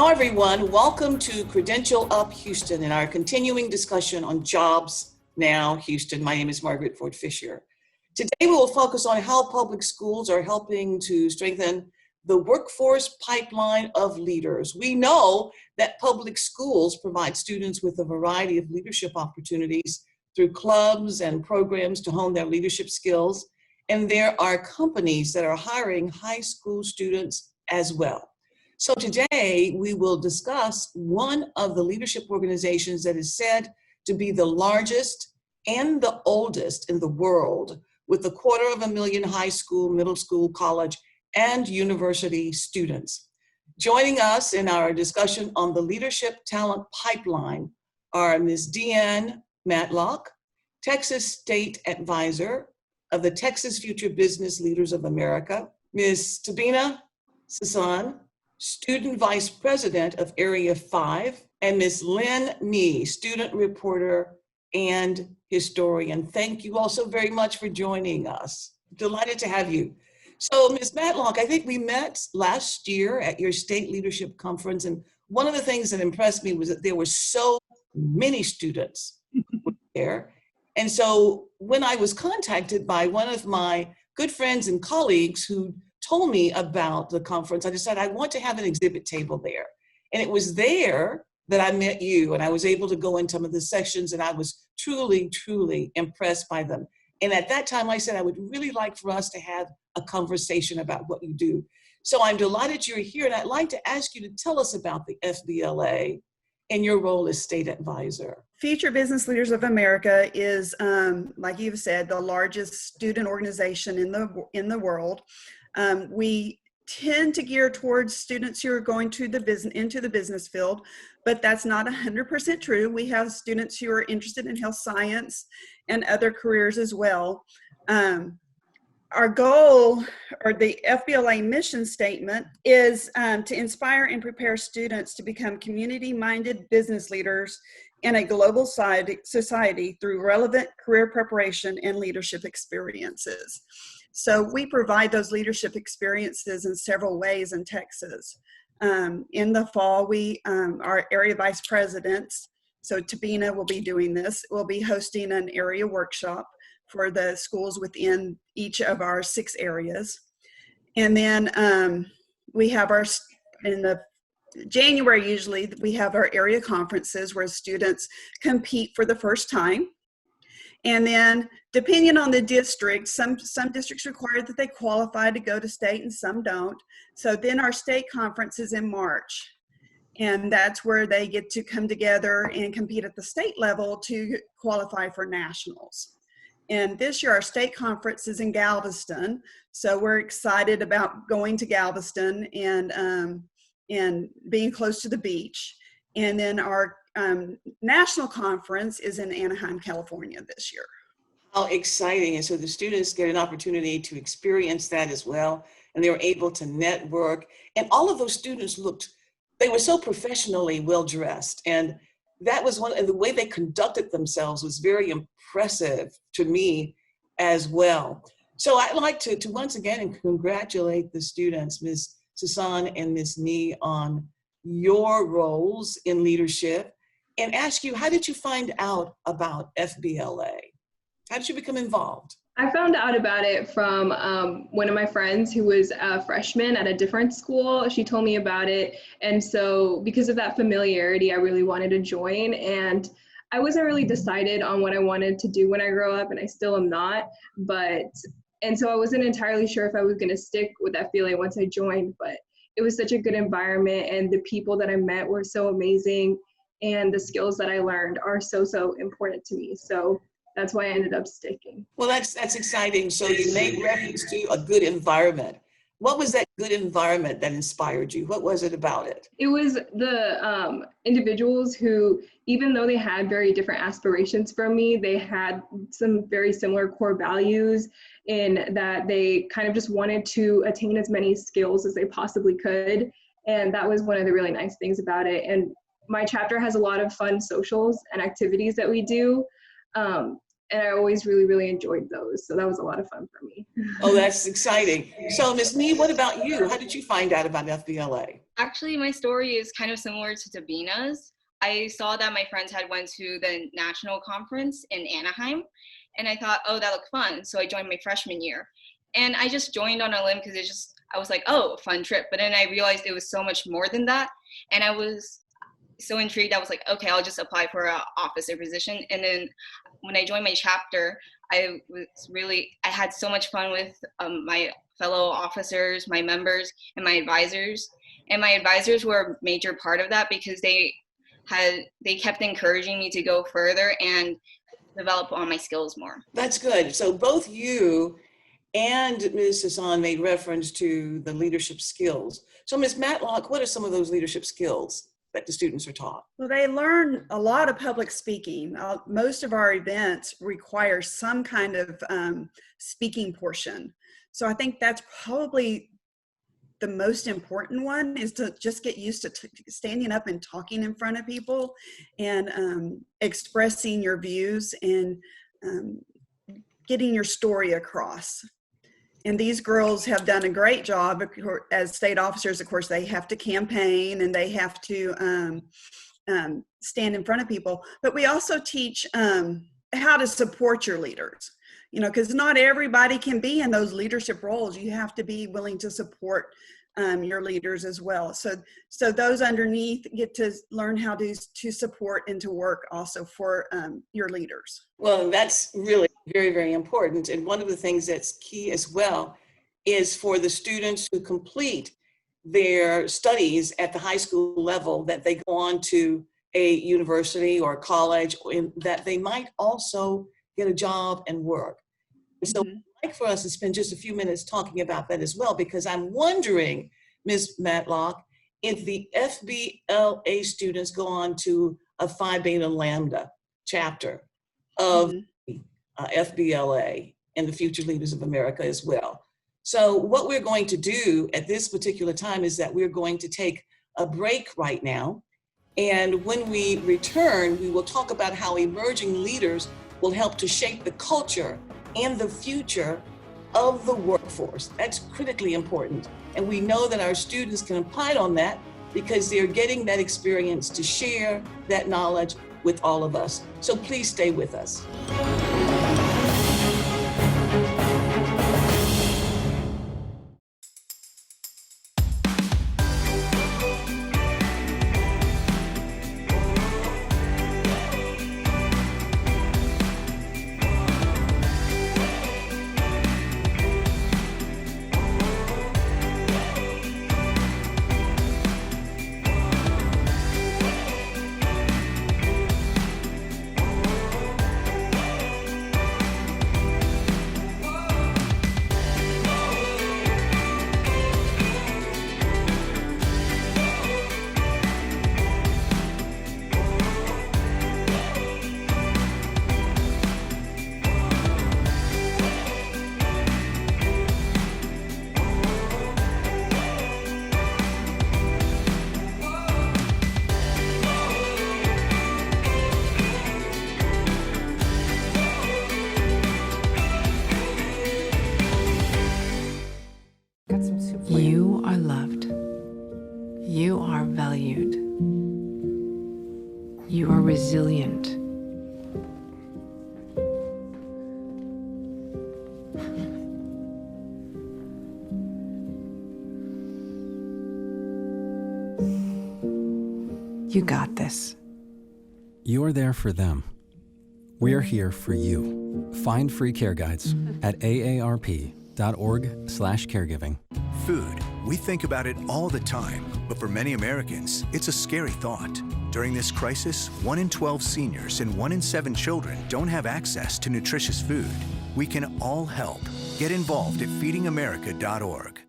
Hello, everyone. Welcome to Credential Up Houston and our continuing discussion on jobs now, Houston. My name is Margaret Ford Fisher. Today, we will focus on how public schools are helping to strengthen the workforce pipeline of leaders. We know that public schools provide students with a variety of leadership opportunities through clubs and programs to hone their leadership skills. And there are companies that are hiring high school students as well. So today we will discuss one of the leadership organizations that is said to be the largest and the oldest in the world, with 250,000 high school, middle school, college, and university students. Joining us in our discussion on the leadership talent pipeline are Ms. Deanne Matlock, Texas State Advisor of the Texas Future Business Leaders of America, Ms. Tabina Sasan, Student Vice President of Area 5, and Ms. Lynn, Nie, Student Reporter and Historian. Thank you all so very much for joining us. Delighted to have you. So, Ms. Matlock, I think we met last year at your state leadership conference, and one of the things that impressed me was that there were so many students there. And so when I was contacted by one of my good friends and colleagues who told me about the conference, I decided I want to have an exhibit table there. And it was there that I met you, and I was able to go in some of the sections, and I was truly, truly impressed by them. And at that time, I said, I would really like for us to have a conversation about what you do. So I'm delighted you're here, and I'd like to ask you to tell us about the Fbla and your role as state advisor. Future Business Leaders of America is, like you've said, the largest student organization in the world. We tend to gear towards students who are going to into the business field, but that's not 100% true. We have students who are interested in health science and other careers as well. Our goal, or the Fbla mission statement, is to inspire and prepare students to become community-minded business leaders in a global society through relevant career preparation and leadership experiences. So we provide those leadership experiences in several ways in Texas. In the fall, our area vice presidents, so Tabina will be doing this, will be hosting an area workshop for the schools within each of our 6 areas. And then we have in the January, usually we have our area conferences where students compete for the first time. And then depending on the district, some districts require that they qualify to go to state and some don't. So then our state conference is in March. And that's where they get to come together and compete at the state level to qualify for nationals. And this year our state conference is in Galveston. So we're excited about going to Galveston and being close to the beach. And then our national conference is in Anaheim, California this year. How exciting. And so the students get an opportunity to experience that as well. And they were able to network. And all of those students they were so professionally well-dressed. And that was the way they conducted themselves was very impressive to me as well. So I'd like to once again congratulate the students, Ms. Sasan and Ms. Nie, on your roles in leadership, and ask you, how did you find out about Fbla? How did you become involved? I found out about it from one of my friends who was a freshman at a different school. She told me about it. And so because of that familiarity, I really wanted to join. And I wasn't really decided on what I wanted to do when I grow up, and I still am not. And so I wasn't entirely sure if I was going to stick with Fbla once I joined, but it was such a good environment, and the people that I met were so amazing, and the skills that I learned are so important to me. So that's why I ended up sticking. Well, that's exciting. So you made reference to a good environment. What was that good environment that inspired you? What was it about it? It was the individuals who, even though they had very different aspirations from me, they had some very similar core values in that they kind of just wanted to attain as many skills as they possibly could. And that was one of the really nice things about it. And my chapter has a lot of fun socials and activities that we do. and I always really, really enjoyed those. So that was a lot of fun for me. Oh, that's exciting. So Ms. Nie, what about you? How did you find out about FBLA? Actually, my story is kind of similar to Davina's. I saw that my friends had went to the national conference in Anaheim, and I thought, oh, that looked fun. So I joined my freshman year. And I just joined on a limb because I was like, oh, fun trip. But then I realized it was so much more than that. And I was so intrigued. I was like, okay, I'll just apply for an officer position. And then when I joined my chapter, I had so much fun with my fellow officers, my members, and my advisors. And my advisors were a major part of that because they kept encouraging me to go further and develop on my skills more. That's good. So both you and Ms. Hassan made reference to the leadership skills. So Ms. Matlock, what are some of those leadership skills that the students are taught? Well, they learn a lot of public speaking. Most of our events require some kind of speaking portion. So I think that's probably the most important one, is to just get used to standing up and talking in front of people and expressing your views and getting your story across. And these girls have done a great job. As state officers, of course, they have to campaign and they have to stand in front of people. But we also teach how to support your leaders, because not everybody can be in those leadership roles. You have to be willing to support your leaders as well. So those underneath get to learn how to support and to work also for your leaders. Well, that's really very, very important. And one of the things that's key as well is for the students who complete their studies at the high school level, that they go on to a university or college, and that they might also get a job and work. So I'd like for us to spend just a few minutes talking about that as well, because I'm wondering, Ms. Matlock, if the FBLA students go on to a Phi Beta Lambda chapter of FBLA and the Future Leaders of America as well. So what we're going to do at this particular time is that we're going to take a break right now. And when we return, we will talk about how emerging leaders will help to shape the culture and the future of the workforce. That's critically important. And we know that our students can apply on that because they're getting that experience to share that knowledge with all of us. So please stay with us. You are loved. You are valued. You are resilient. You got this. You're there for them. We're here for you. Find free care guides at aarp.org/caregiving. Food. We think about it all the time, but for many Americans, it's a scary thought. During this crisis, 1 in 12 seniors and 1 in 7 children don't have access to nutritious food. We can all help. Get involved at feedingamerica.org.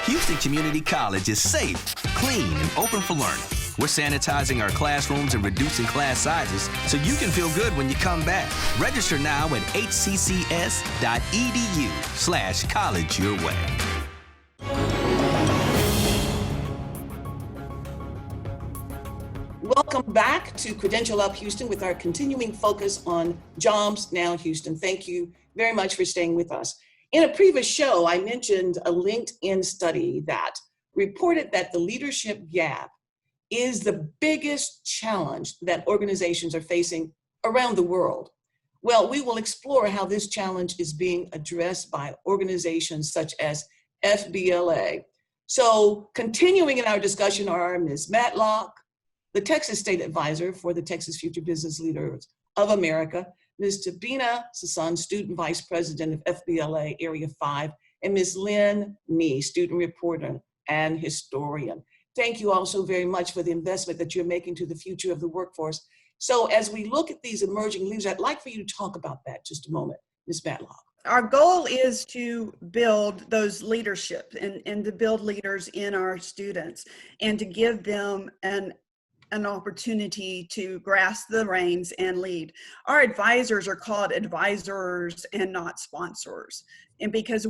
Houston Community College is safe, clean, and open for learning. We're sanitizing our classrooms and reducing class sizes so you can feel good when you come back. Register now at hccs.edu/college your way. Welcome back to Credential Up Houston with our continuing focus on Jobs Now Houston. Thank you very much for staying with us. In a previous show, I mentioned a LinkedIn study that reported that the leadership gap is the biggest challenge that organizations are facing around the world. Well, we will explore how this challenge is being addressed by organizations such as Fbla. So continuing in our discussion are Ms. Matlock, the Texas State Advisor for the Texas Future Business Leaders of America, Ms. Tabina Sasan, Student Vice President of Fbla Area 5, and Ms. Lynn, Student Reporter and Historian. Thank you all so very much for the investment that you're making to the future of the workforce. So as we look at these emerging leaders, I'd like for you to talk about that just a moment, Ms. Matlock. Our goal is to build those leadership and to build leaders in our students and to give them an opportunity to grasp the reins and lead. Our advisors are called advisors and not sponsors. And because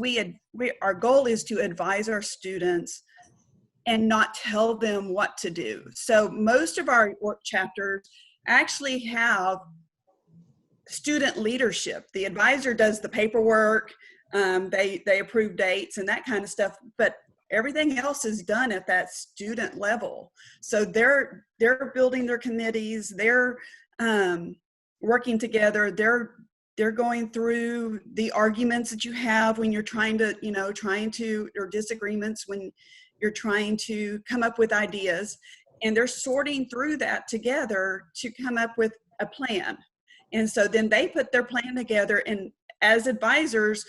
our goal is to advise our students and not tell them what to do. So most of our work chapters actually have student leadership. The advisor does the paperwork, they approve dates and that kind of stuff, but everything else is done at that student level. So they're building their committees, they're working together, they're going through the arguments that you have when you're trying to, or disagreements when you're trying to come up with ideas, and they're sorting through that together to come up with a plan. And so then they put their plan together, and as advisors,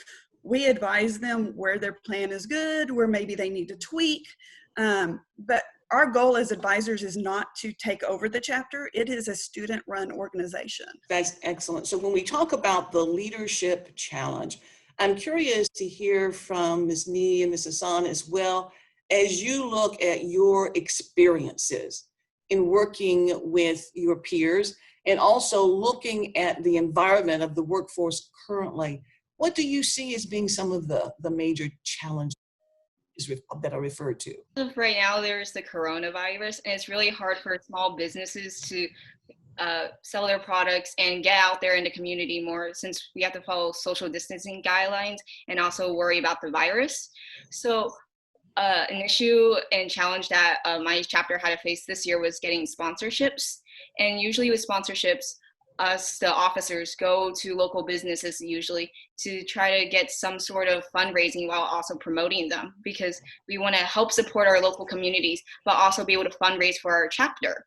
we advise them where their plan is good, where maybe they need to tweak. But our goal as advisors is not to take over the chapter. It is a student-run organization. That's excellent. So when we talk about the leadership challenge, I'm curious to hear from Ms. Nie and Ms. Hassan as well, as you look at your experiences in working with your peers and also looking at the environment of the workforce currently. What do you see as being some of the major challenges that are referred to? Right now, there's the coronavirus, and it's really hard for small businesses to sell their products and get out there in the community more, since we have to follow social distancing guidelines and also worry about the virus. So an issue and challenge that my chapter had to face this year was getting sponsorships. And usually with sponsorships, us, the officers, go to local businesses usually to try to get some sort of fundraising while also promoting them, because we want to help support our local communities, but also be able to fundraise for our chapter.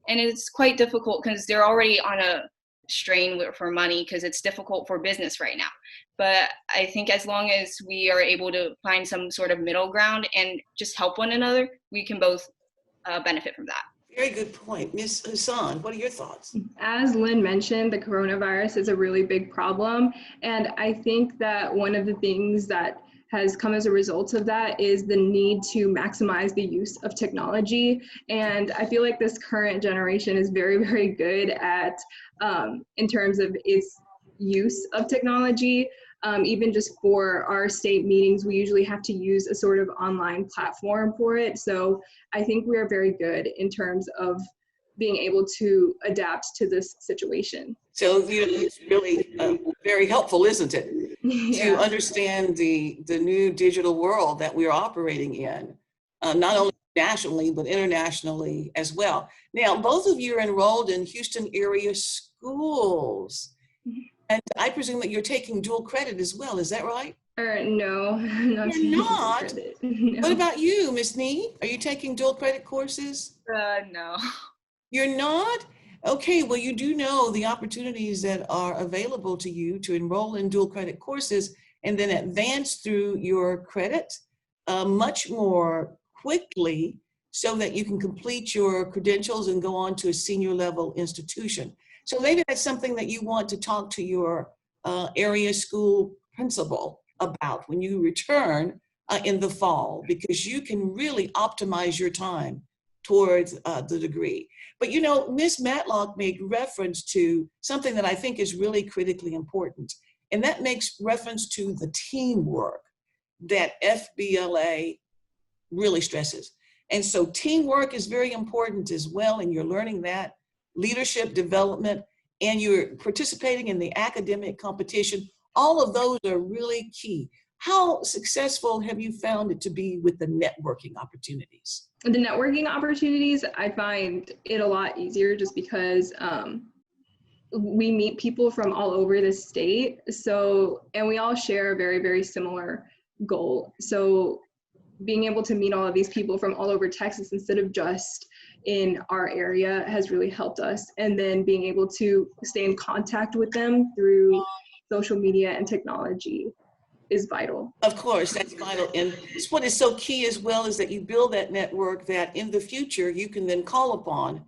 And it's quite difficult because they're already on a strain for money because it's difficult for business right now. But I think as long as we are able to find some sort of middle ground and just help one another, we can both benefit from that. Very good point. Ms. Hassan, what are your thoughts? As Lynn mentioned, the coronavirus is a really big problem. And I think that one of the things that has come as a result of that is the need to maximize the use of technology. And I feel like this current generation is very, very good at, in terms of its use of technology. Even just for our state meetings, we usually have to use a sort of online platform for it. So I think we are very good in terms of being able to adapt to this situation. So it's really very helpful, isn't it? Yeah. To understand the new digital world that we're operating in, not only nationally, but internationally as well. Now, both of you are enrolled in Houston area schools. And I presume that you're taking dual credit as well, is that right? No, You're not? No. What about you, Ms. Nie? Are you taking dual credit courses? No. You're not? Okay, well, you do know the opportunities that are available to you to enroll in dual credit courses and then advance through your credit much more quickly so that you can complete your credentials and go on to a senior level institution. So maybe that's something that you want to talk to your area school principal about when you return in the fall, because you can really optimize your time towards the degree. But you know, Ms. Matlock made reference to something that I think is really critically important, and that makes reference to the teamwork that Fbla really stresses. And so teamwork is very important as well, and you're learning that, leadership development, and you're participating in the academic competition. All of those are really key. How successful have you found it to be with the networking opportunities? The networking opportunities, I find it a lot easier just because we meet people from all over the state. So, and we all share a very, very similar goal. So being able to meet all of these people from all over Texas instead of just in our area has really helped us. And then being able to stay in contact with them through social media and technology is vital. Of course, that's vital. And what is so key as well is that you build that network that in the future you can then call upon,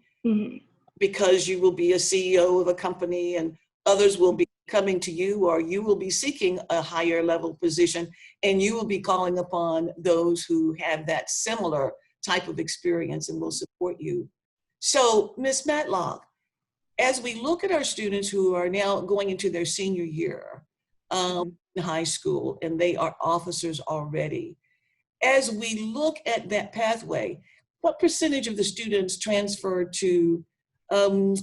because you will be a CEO of a company and others will be coming to you, or you will be seeking a higher level position and you will be calling upon those who have that similar type of experience and will support you. So, Ms. Matlock, as we look at our students who are now going into their senior year in high school, and they are officers already, as we look at that pathway, what percentage of the students transfer to a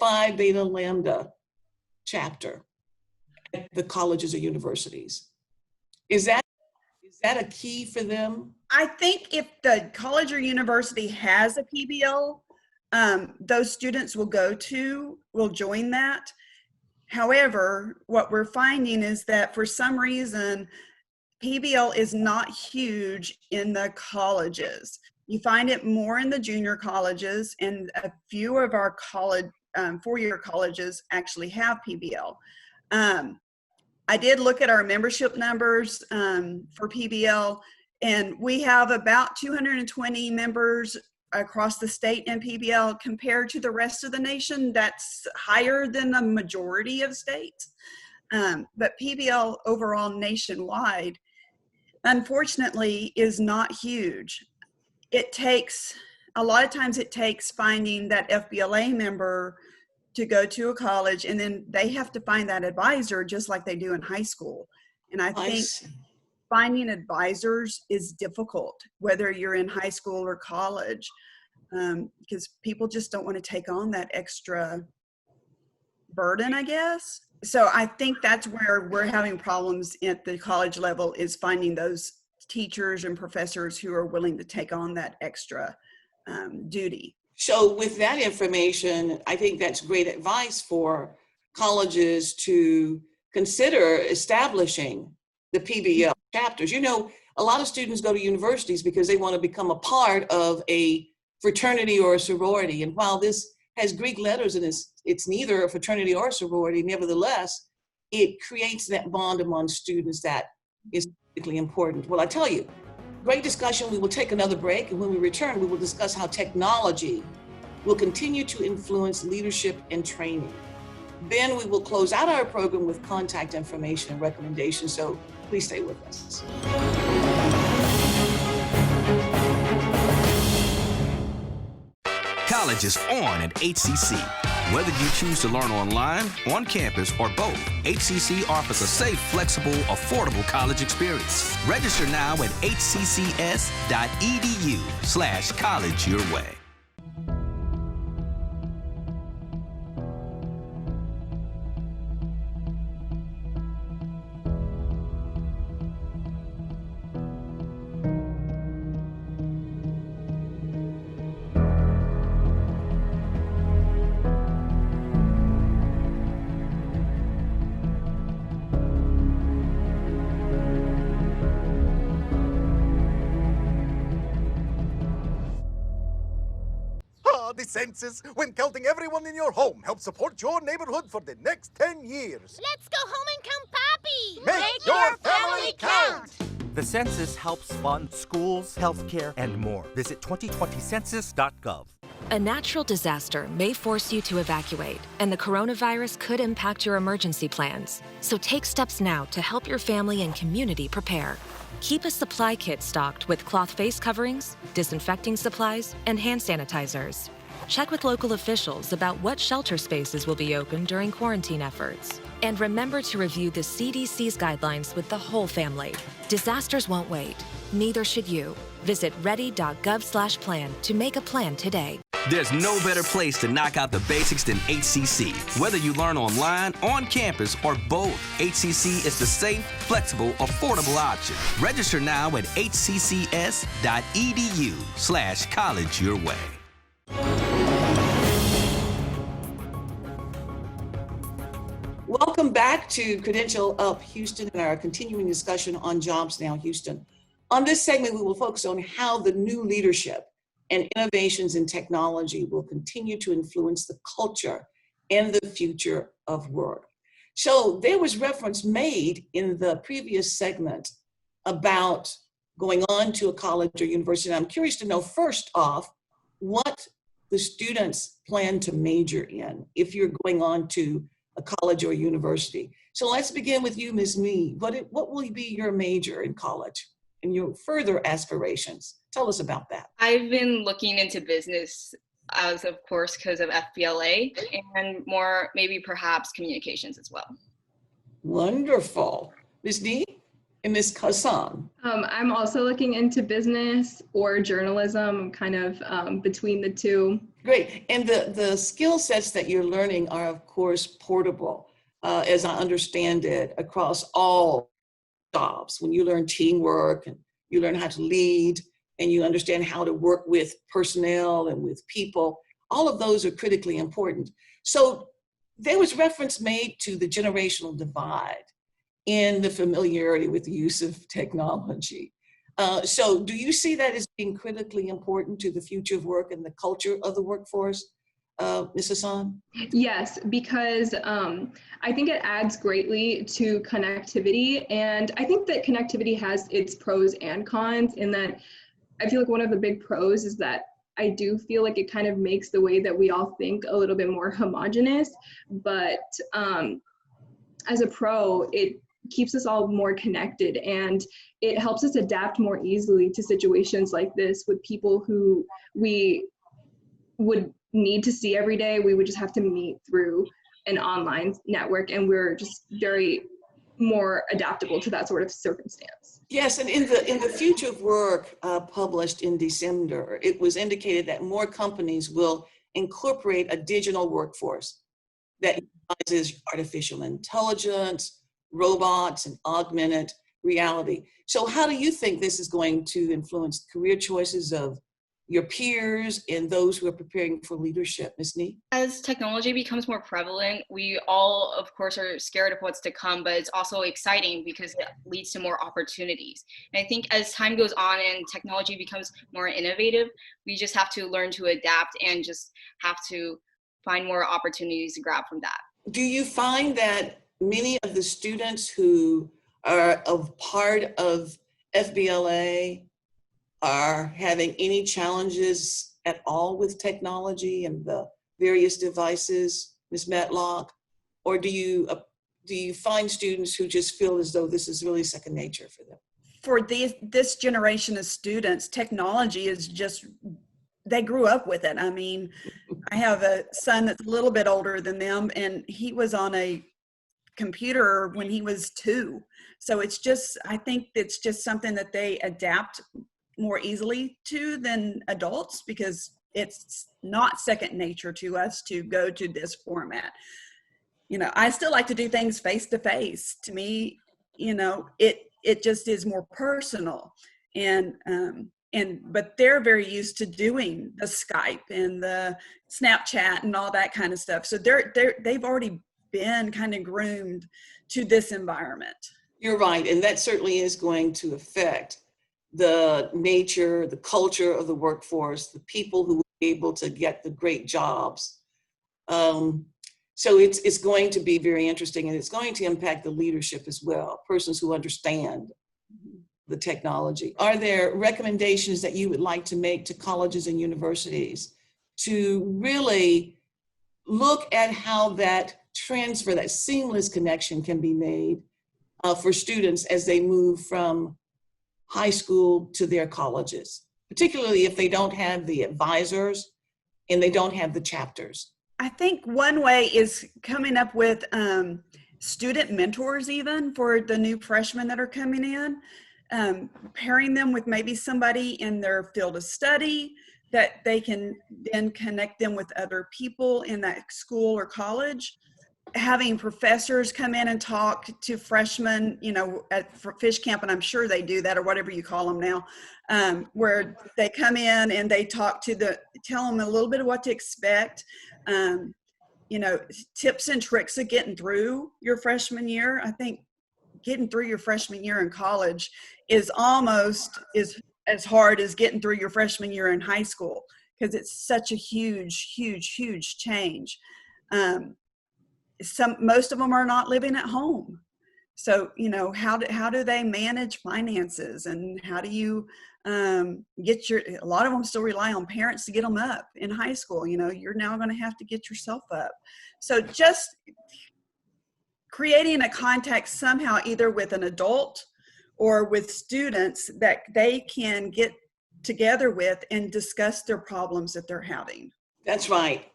Phi Beta Lambda chapter at the colleges or universities? Is that a key for them? I think if the college or university has a PBL, those students will join that. However, what we're finding is that for some reason, PBL is not huge in the colleges. You find it more in the junior colleges, and a few of our college, four-year colleges actually have PBL. I did look at our membership numbers for PBL, and we have about 220 members across the state in PBL compared to the rest of the nation. That's higher than the majority of states. But PBL overall nationwide, unfortunately, is not huge. A lot of times it takes finding that FBLA member to go to a college, and then they have to find that advisor just like they do in high school. And I think finding advisors is difficult, whether you're in high school or college, because people just don't want to take on that extra burden, I guess. So I think that's where we're having problems at the college level, is finding those teachers and professors who are willing to take on that extra duty. So with that information, I think that's great advice for colleges to consider establishing the PBL chapters. You know, a lot of students go to universities because they want to become a part of a fraternity or a sorority. And while this has Greek letters and it's neither a fraternity or a sorority, nevertheless, it creates that bond among students that is critically important. Well, I tell you, great discussion. We will take another break, and when we return, we will discuss how technology will continue to influence leadership and training. Then we will close out our program with contact information and recommendations, so please stay with us. College is on at HCC. Whether you choose to learn online, on campus, or both, HCC offers a safe, flexible, affordable college experience. Register now at hccs.edu/college your way. The census, when counting everyone in your home, helps support your neighborhood for the next 10 years. Let's go home and count Papi! Make your family count! The census helps fund schools, healthcare, and more. Visit 2020census.gov. A natural disaster may force you to evacuate, and the coronavirus could impact your emergency plans. So take steps now to help your family and community prepare. Keep a supply kit stocked with cloth face coverings, disinfecting supplies, and hand sanitizers. Check with local officials about what shelter spaces will be open during quarantine efforts. And remember to review the CDC's guidelines with the whole family. Disasters won't wait. Neither should you. Visit ready.gov/plan to make a plan today. There's no better place to knock out the basics than HCC. Whether you learn online, on campus, or both, HCC is the safe, flexible, affordable option. Register now at hccs.edu/college your way. Welcome back to Credential Up Houston and our continuing discussion on Jobs Now Houston. On this segment, we will focus on how the new leadership and innovations in technology will continue to influence the culture and the future of work. So there was reference made in the previous segment about going on to a college or university. I'm curious to know, first off, what the students plan to major in if you're going on to a college or university. So let's begin with you, Ms. Nee. What will be your major in college and your further aspirations? Tell us about that. I've been looking into business as, of course, because of Fbla, and more maybe perhaps communications as well. Wonderful. Ms. Nee and Ms. Hassan. I'm also looking into business or journalism, kind of between the two. Great. And the skill sets that you're learning are, of course, portable, as I understand it, across all jobs. When you learn teamwork and you learn how to lead and you understand how to work with personnel and with people, all of those are critically important. So there was reference made to the generational divide in the familiarity with the use of technology. So do you see that as being critically important to the future of work and the culture of the workforce, Ms. Hassan? Yes, because I think it adds greatly to connectivity. And I think that connectivity has its pros and cons, in that I feel like one of the big pros is that I do feel like it kind of makes the way that we all think a little bit more homogenous. But as a pro, it keeps us all more connected, and it helps us adapt more easily to situations like this with people who we would need to see every day. We would just have to meet through an online network, and we're just very more adaptable to that sort of circumstance. Yes, and in the Future of Work published in December, it was indicated that more companies will incorporate a digital workforce that utilizes artificial intelligence, robots, and augmented reality. So how do you think this is going to influence career choices of your peers and those who are preparing for leadership, Ms. Nee? As technology becomes more prevalent, we all, of course, are scared of what's to come, but it's also exciting because it leads to more opportunities. And I think as time goes on and technology becomes more innovative, we just have to learn to adapt and just have to find more opportunities to grab from that. Do you find that many of the students who are a part of Fbla are having any challenges at all with technology and the various devices, Ms. Matlock? Or do you find students who just feel as though this is really second nature for them? For this generation of students, technology is just, they grew up with it. I mean, I have a son that's a little bit older than them, and he was on a computer when he was 2. So it's just, I think it's just something that they adapt more easily to than adults, because it's not second nature to us to go to this format. You know, I still like to do things face to face. To me, you know, it just is more personal, but they're very used to doing the Skype and the Snapchat and all that kind of stuff. So they've already been kind of groomed to this environment. You're right, and that certainly is going to affect the nature, the culture of the workforce, the people who will be able to get the great jobs. So it's going to be very interesting, and it's going to impact the leadership as well, persons who understand the technology. Are there recommendations that you would like to make to colleges and universities to really look at how that transfer, that seamless connection can be made for students as they move from high school to their colleges, particularly if they don't have the advisors and they don't have the chapters? I think one way is coming up with student mentors, even for the new freshmen that are coming in. pairing them with maybe somebody in their field of study that they can then connect them with other people in that school or college. Having professors come in and talk to freshmen, at fish camp, and I'm sure they do that, or whatever you call them now, where they come in and they tell them a little bit of what to expect, tips and tricks of getting through your freshman year. I think getting through your freshman year in college is almost as hard as getting through your freshman year in high school, because it's such a huge, huge, huge change. Most of them are not living at home. So, how do they manage finances, and how do you a lot of them still rely on parents to get them up in high school. You're now going to have to get yourself up. So just creating a contact somehow, either with an adult or with students that they can get together with and discuss their problems that they're having. That's right.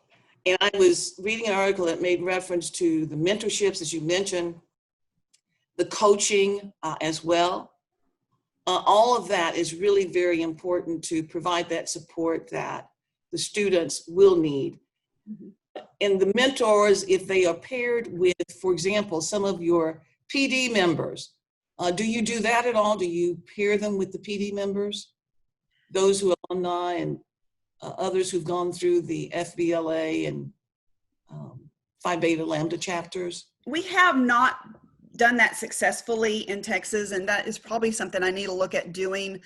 And I was reading an article that made reference to the mentorships, as you mentioned, the coaching as well. All of that is really very important to provide that support that the students will need. Mm-hmm. And the mentors, if they are paired with, for example, some of your PD members, do you do that at all? Do you pair them with the PD members? Those who are alumni and others who've gone through the Fbla and Phi Beta Lambda chapters? We have not done that successfully in Texas, and that is probably something I need to look at doing.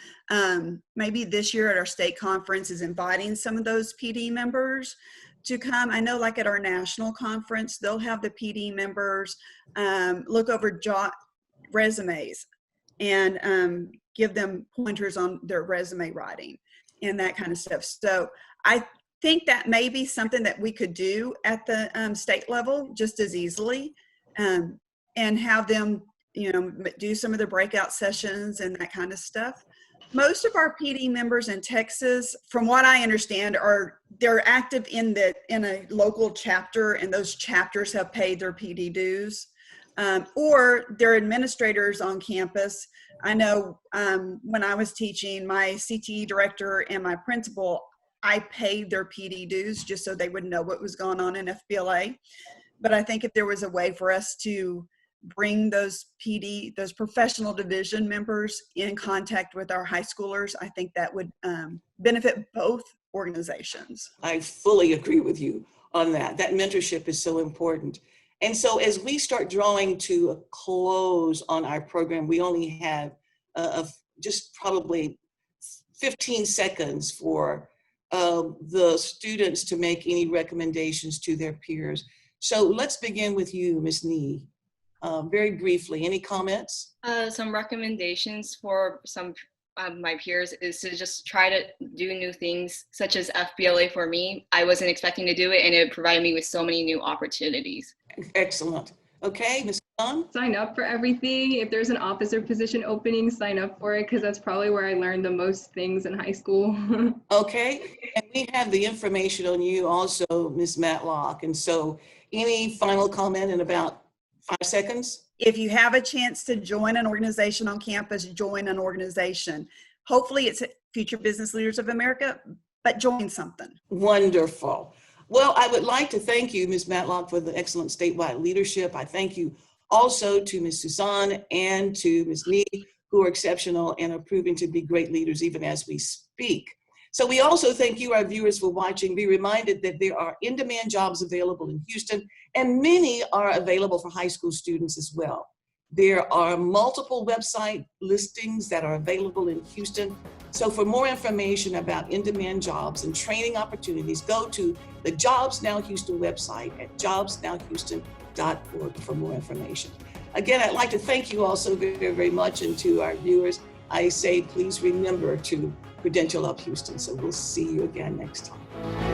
Maybe this year at our state conference is inviting some of those PD members to come. I know, like at our national conference, they'll have the PD members look over resumes and give them pointers on their resume writing and that kind of stuff. So I think that may be something that we could do at the state level just as easily, and have them, do some of the breakout sessions and that kind of stuff. Most of our PD members in Texas, from what I understand, they're active in a local chapter, and those chapters have paid their PD dues, or they're administrators on campus. I know when I was teaching, my CTE director and my principal, I paid their PD dues just so they would know what was going on in Fbla. But I think if there was a way for us to bring those professional division members in contact with our high schoolers, I think that would benefit both organizations. I fully agree with you on that. That mentorship is so important. And so as we start drawing to a close on our program, we only have just probably 15 seconds for the students to make any recommendations to their peers. So let's begin with you, Ms. Nie. Very briefly, any comments? Some recommendations for some of my peers is to just try to do new things, such as Fbla for me. I wasn't expecting to do it, and it provided me with so many new opportunities. Excellent. Okay, Ms. Lynn? Sign up for everything. If there's an officer position opening, sign up for it, because that's probably where I learned the most things in high school. Okay, and we have the information on you also, Ms. Matlock. And so any final comment in about 5 seconds? If you have a chance to join an organization on campus, join an organization. Hopefully it's Future Business Leaders of America, but join something. Wonderful. Well, I would like to thank you, Ms. Matlock, for the excellent statewide leadership. I thank you also to Ms. Suzanne and to Ms. Nie, who are exceptional and are proving to be great leaders even as we speak. So we also thank you, our viewers, for watching. Be reminded that there are in-demand jobs available in Houston, and many are available for high school students as well. There are multiple website listings that are available in Houston. So for more information about in-demand jobs and training opportunities, go to the Jobs Now Houston website at jobsnowhouston.org for more information. Again, I'd like to thank you all so very, very much, and to our viewers, I say please remember to Credential Up Houston. So we'll see you again next time.